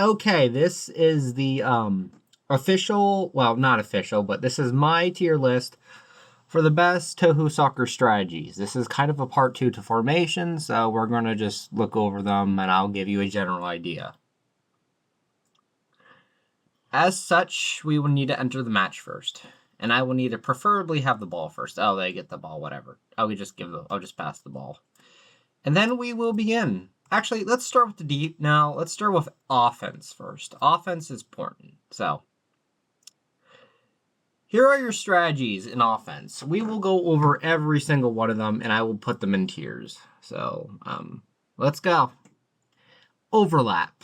Okay, this is the official, well, not official, but this is my tier list for the best Touhou Soccer strategies. This is kind of a part 2 to formation, so we're going to just look over them and I'll give you a general idea. As such, we will need to enter the match first. And I will need to preferably have the ball first. Oh, they get the ball, whatever. I'll just pass the ball. And then we will begin. Actually, let's start with the deep. Now, let's start with offense first. Offense is important. So, here are your strategies in offense. We will go over every single one of them, and I will put them in tiers. So, let's go. Overlap.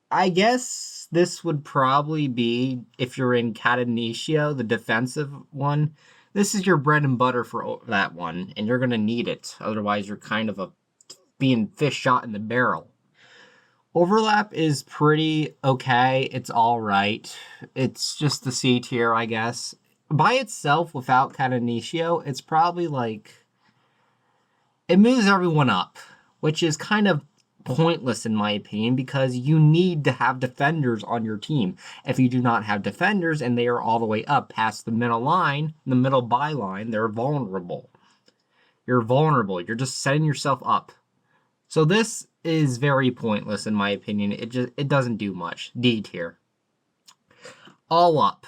I guess this would probably be, if you're in Catenaccio, the defensive one, this is your bread and butter for that one, and you're going to need it. Otherwise, you're kind of being fish shot in the barrel. Overlap is pretty okay. It's all right. It's just the C tier, I guess. By itself, without Catenaccio, it's probably like... it moves everyone up, which is kind of pointless in my opinion because you need to have defenders on your team. If you do not have defenders and they are all the way up past the middle line, the middle byline, they're vulnerable. You're vulnerable. You're just setting yourself up. So this is very pointless in my opinion. It doesn't do much. D tier. All up.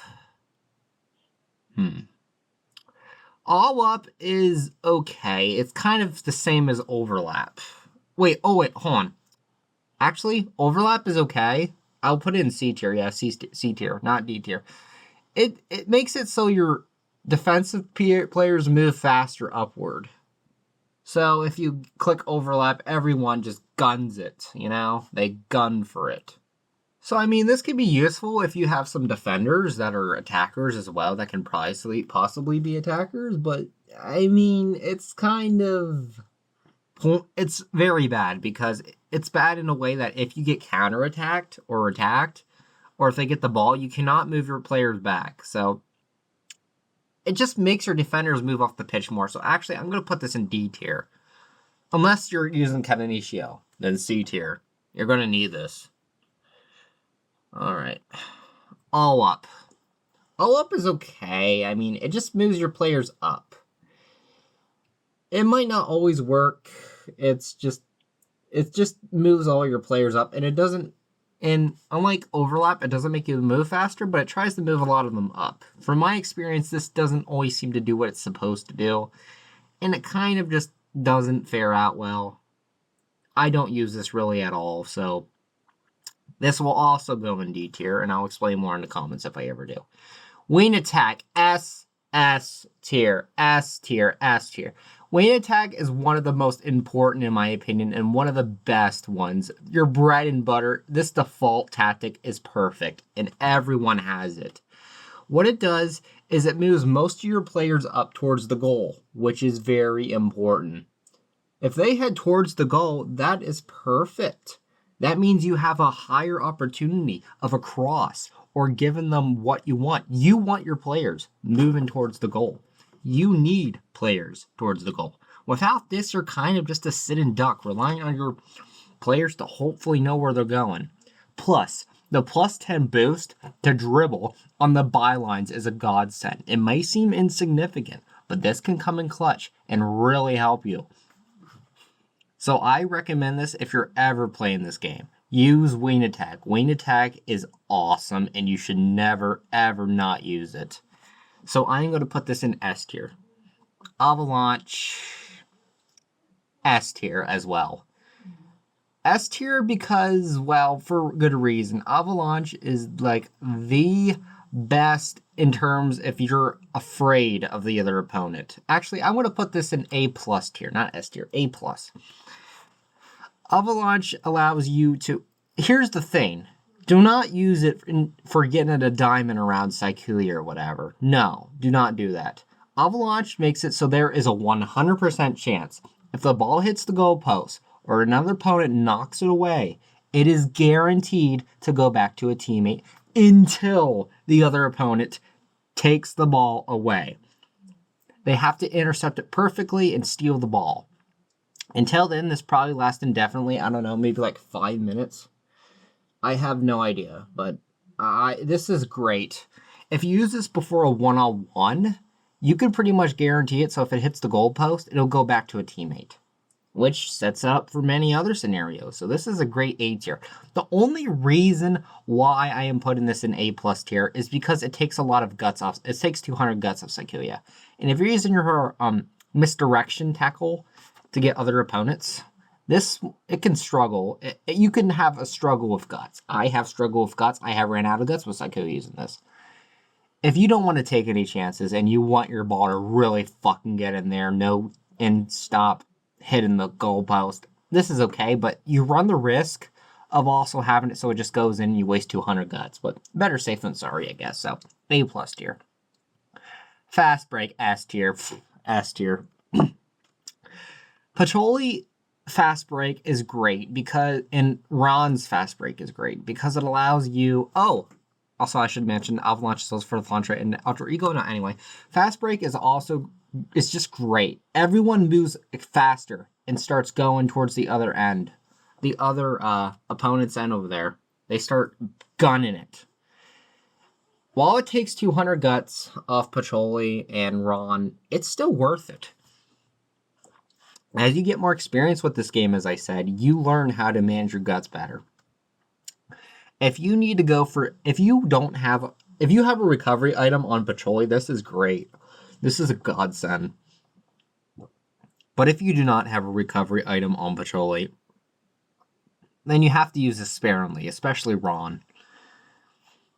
All up is okay. It's kind of the same as overlap. Wait, hold on. Actually, overlap is okay. I'll put it in C tier. Yeah, C tier, not D tier. It makes it so your defensive players move faster upward. So if you click overlap, everyone just guns it, you know? They gun for it. So, I mean, this could be useful if you have some defenders that are attackers as well that can possibly be attackers, but, I mean, it's kind of... it's very bad because it's bad in a way that if you get counterattacked or attacked, or if they get the ball, you cannot move your players back. So it just makes your defenders move off the pitch more. So actually, I'm going to put this in D tier. Unless you're using Catenaccio, then C tier. You're going to need this. All right. All up. All up is okay. I mean, it just moves your players up. It might not always work. It just moves all your players up, and it doesn't. And unlike overlap, it doesn't make you move faster, but it tries to move a lot of them up. From my experience, this doesn't always seem to do what it's supposed to do, and it kind of just doesn't fare out well. I don't use this really at all, so this will also go in D tier, and I'll explain more in the comments if I ever do. Wing attack, S tier, S tier, S tier. Wing attack is one of the most important in my opinion and one of the best ones. Your bread and butter, this default tactic is perfect and everyone has it. What it does is it moves most of your players up towards the goal, which is very important. If they head towards the goal, that is perfect. That means you have a higher opportunity of a cross or giving them what you want. You want your players moving towards the goal. You need players towards the goal. Without this, you're kind of just a sit and duck, relying on your players to hopefully know where they're going. Plus, the plus 10 boost to dribble on the bylines is a godsend. It may seem insignificant, but this can come in clutch and really help you. So I recommend this if you're ever playing this game. Use Wing Attack. Wing Attack is awesome, and you should never, ever not use it. So I'm going to put this in S tier. Avalanche, S tier as well. S tier because, well, for good reason. Avalanche is like the best in terms if you're afraid of the other opponent. Actually, I'm going to put this in A plus tier, not S tier, A plus. Avalanche allows you to... Here's the thing. Do not use it for getting at a diamond around Saikuli or whatever. No, do not do that. Avalanche makes it so there is a 100% chance. If the ball hits the goalpost or another opponent knocks it away, it is guaranteed to go back to a teammate until the other opponent takes the ball away. They have to intercept it perfectly and steal the ball. Until then, this probably lasts indefinitely. I don't know, maybe like 5 minutes. I have no idea, but this is great. If you use this before a one-on-one, you can pretty much guarantee it. So if it hits the goalpost, it'll go back to a teammate, which sets up for many other scenarios. So this is a great A tier. The only reason why I am putting this in A plus tier is because it takes a lot of guts off. It takes 200 guts off Sakuya. And if you're using your misdirection tackle to get other opponents, it can struggle. You can have a struggle with guts. I have struggle with guts. I have ran out of guts with Sakuya using this. If you don't want to take any chances and you want your ball to really fucking get in there, and stop hitting the goalpost, this is okay, but you run the risk of also having it so it just goes in and you waste 200 guts. But better safe than sorry, I guess. So A plus tier. Fast break, S tier. S tier. Pacioli fast break is great and Ron's fast break is great because it allows you. Oh, also I should mention Avalanche sells for the launch rate and Ultra Ego. No, anyway, fast break is it's just great. Everyone moves faster and starts going towards the other end, the other opponent's end over there. They start gunning it. While it takes 200 guts off Pacioli and Ron, it's still worth it. As you get more experience with this game, as I said, you learn how to manage your guts better. If you have a recovery item on Pacioli, this is great. This is a godsend. But if you do not have a recovery item on Pacioli, then you have to use this sparingly, especially Ron.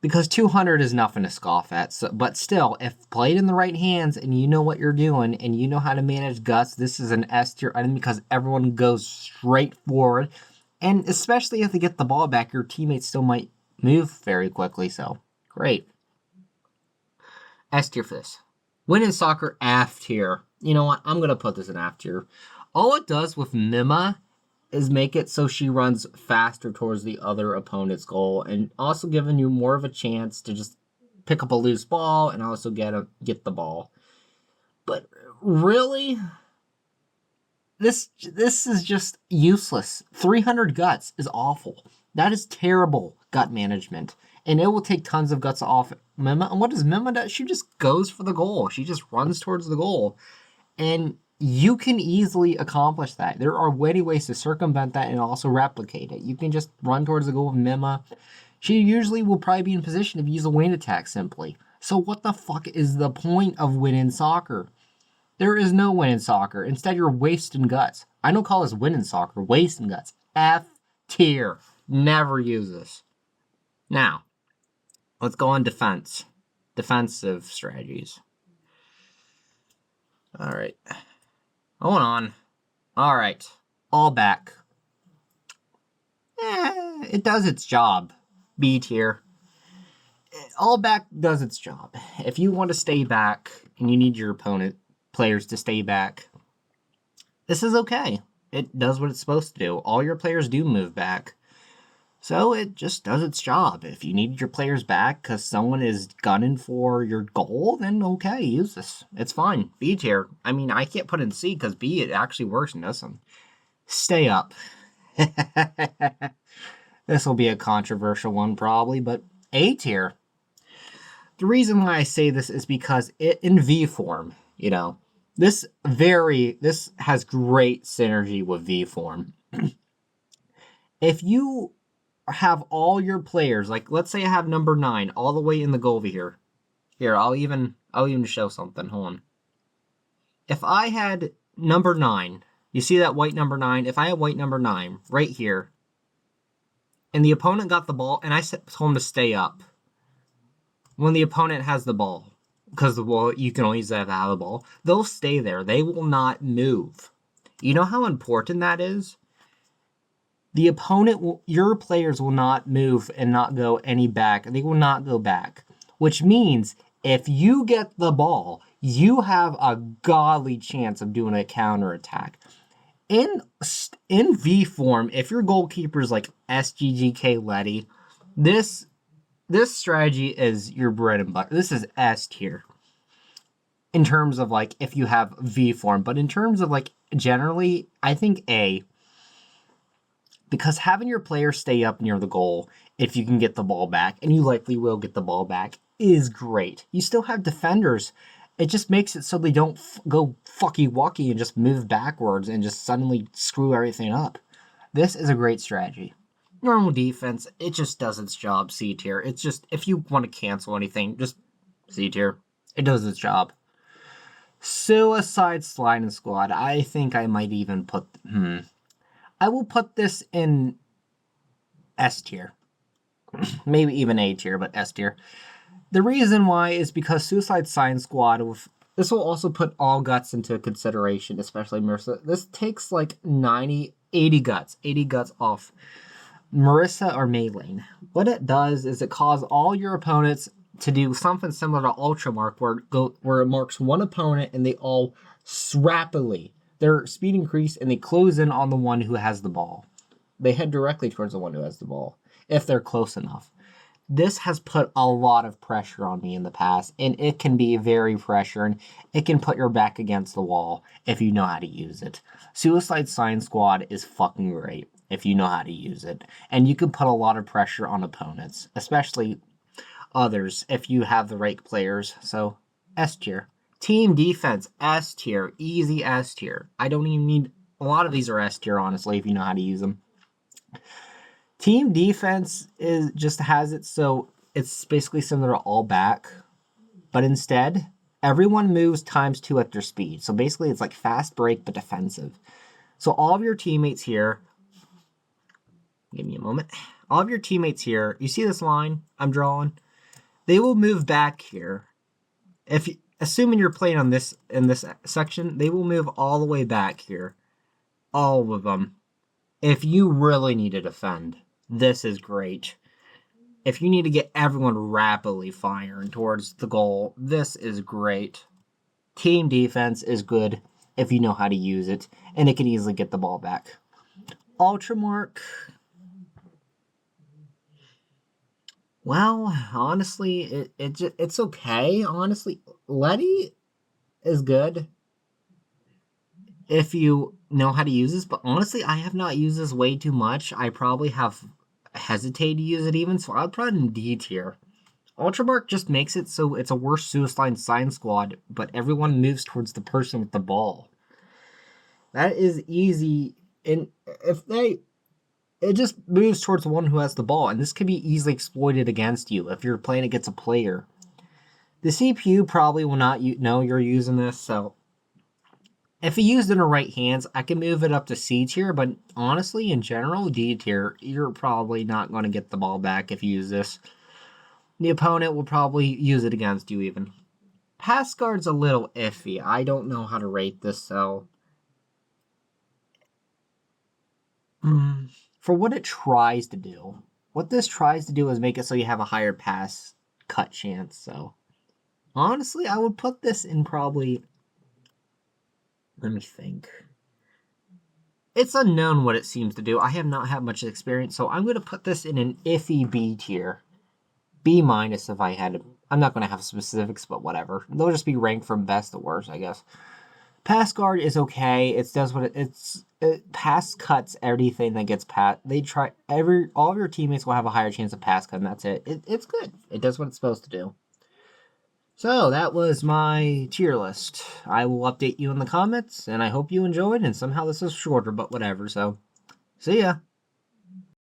Because 200 is nothing to scoff at. But still, if played in the right hands and you know what you're doing and you know how to manage guts, this is an S tier item because everyone goes straight forward. And especially if they get the ball back, your teammates still might move very quickly. So, great. S tier for this. Win in soccer, F tier. You know what? I'm going to put this in F tier. All it does with Mima is make it so she runs faster towards the other opponent's goal and also giving you more of a chance to just pick up a loose ball and also get the ball. But really, this is just useless. 300 guts is awful. That is terrible gut management. And it will take tons of guts off Mima. And what does Mima do? She just goes for the goal. She just runs towards the goal. And you can easily accomplish that. There are many ways to circumvent that and also replicate it. You can just run towards the goal of Mima. She usually will probably be in position to use a wing attack simply. So what the fuck is the point of win in soccer? There is no win in soccer. Instead, you're wasting guts. I don't call this win in soccer. Wasting guts. F tier. Never use this. Now, let's go on defense. Defensive strategies. All right. Hold on. All right. All back. It does its job. B tier. All back does its job. If you want to stay back and you need your opponent players to stay back, this is okay. It does what it's supposed to do. All your players do move back. So it just does its job. If you need your players back because someone is gunning for your goal, then okay, use this. It's fine. B tier. I mean, I can't put in C because B, it actually works and doesn't. Stay up. This will be a controversial one probably, but A tier. The reason why I say this is because in V form, this has great synergy with V form. If you have all your players, like let's say I have number 9 all the way in the goal here. Here, I'll even show something. Hold on. If I had number 9, you see that white number 9? If I had white number 9 right here, and the opponent got the ball, and I told him to stay up. When the opponent has the ball, because you can always have the ball, they'll stay there. They will not move. You know how important that is? The opponent, your players will not move and not go any back. They will not go back. Which means if you get the ball, you have a godly chance of doing a counterattack. In V form, if your goalkeeper is like SGGK Letty, this strategy is your bread and butter. This is S tier. In terms of like if you have V form. But in terms of like generally, I think A, because having your players stay up near the goal, if you can get the ball back, and you likely will get the ball back, is great. You still have defenders. It just makes it so they don't go fucky-wucky and just move backwards and just suddenly screw everything up. This is a great strategy. Normal defense, it just does its job, C tier. It's just, if you want to cancel anything, just C tier. It does its job. Suicide Sliding Squad. I think I might even put... I will put this in S tier. Maybe even A tier, but S tier. The reason why is because Suicide Sliding Squad... This will also put all guts into consideration, especially Marissa. This takes like 80 guts. 80 guts off Marissa or Maylane. What it does is it causes all your opponents to do something similar to Ultra Mark, where it marks one opponent and they all rapidly, their speed increase, and they close in on the one who has the ball. They head directly towards the one who has the ball, if they're close enough. This has put a lot of pressure on me in the past, and it can be very pressuring. It can put your back against the wall if you know how to use it. Suicide Sliding Squad is fucking great if you know how to use it. And you can put a lot of pressure on opponents, especially others, if you have the right players. So, S tier. Team defense, S tier. Easy S tier. I don't even need... A lot of these are S tier, honestly, if you know how to use them. Team defense just has it so it's basically similar to all back, but instead, everyone moves ×2 at their speed. So basically, it's like fast break, but defensive. So all of your teammates here... Give me a moment. All of your teammates here, you see this line I'm drawing? They will move back here. Assuming you're playing on this in this section, they will move all the way back here. All of them. If you really need to defend, this is great. If you need to get everyone rapidly firing towards the goal, this is great. Team defense is good if you know how to use it, and it can easily get the ball back. Ultramark... Well, honestly, it's okay. Honestly, Letty is good if you know how to use this. But honestly, I have not used this way too much. I probably have hesitated to use it even, so I'll put it in D tier. Ultramark just makes it so it's a worse Suicide Sliding Squad, but everyone moves towards the person with the ball. That is easy. And it just moves towards the one who has the ball, and this can be easily exploited against you if you're playing against a player. The CPU probably will not know you're using this, so if you use it in the right hands, I can move it up to C tier, but honestly, in general, D tier, you're probably not going to get the ball back if you use this. The opponent will probably use it against you even. Pass guard's a little iffy. I don't know how to rate this, so... For what it tries to do, what this tries to do is make it so you have a higher pass cut chance, so... Honestly, I would put this in probably... Let me think. It's unknown what it seems to do. I have not had much experience, so I'm going to put this in an iffy B tier. B minus if I had to... I'm not going to have specifics, but whatever. They'll just be ranked from best to worst, I guess. Pass guard is okay. It does what it pass cuts everything that gets passed. All of your teammates will have a higher chance of pass cut, and that's it. It's good. It does what it's supposed to do. So that was my tier list. I will update you in the comments, and I hope you enjoyed. And somehow this is shorter, but whatever. So, see ya.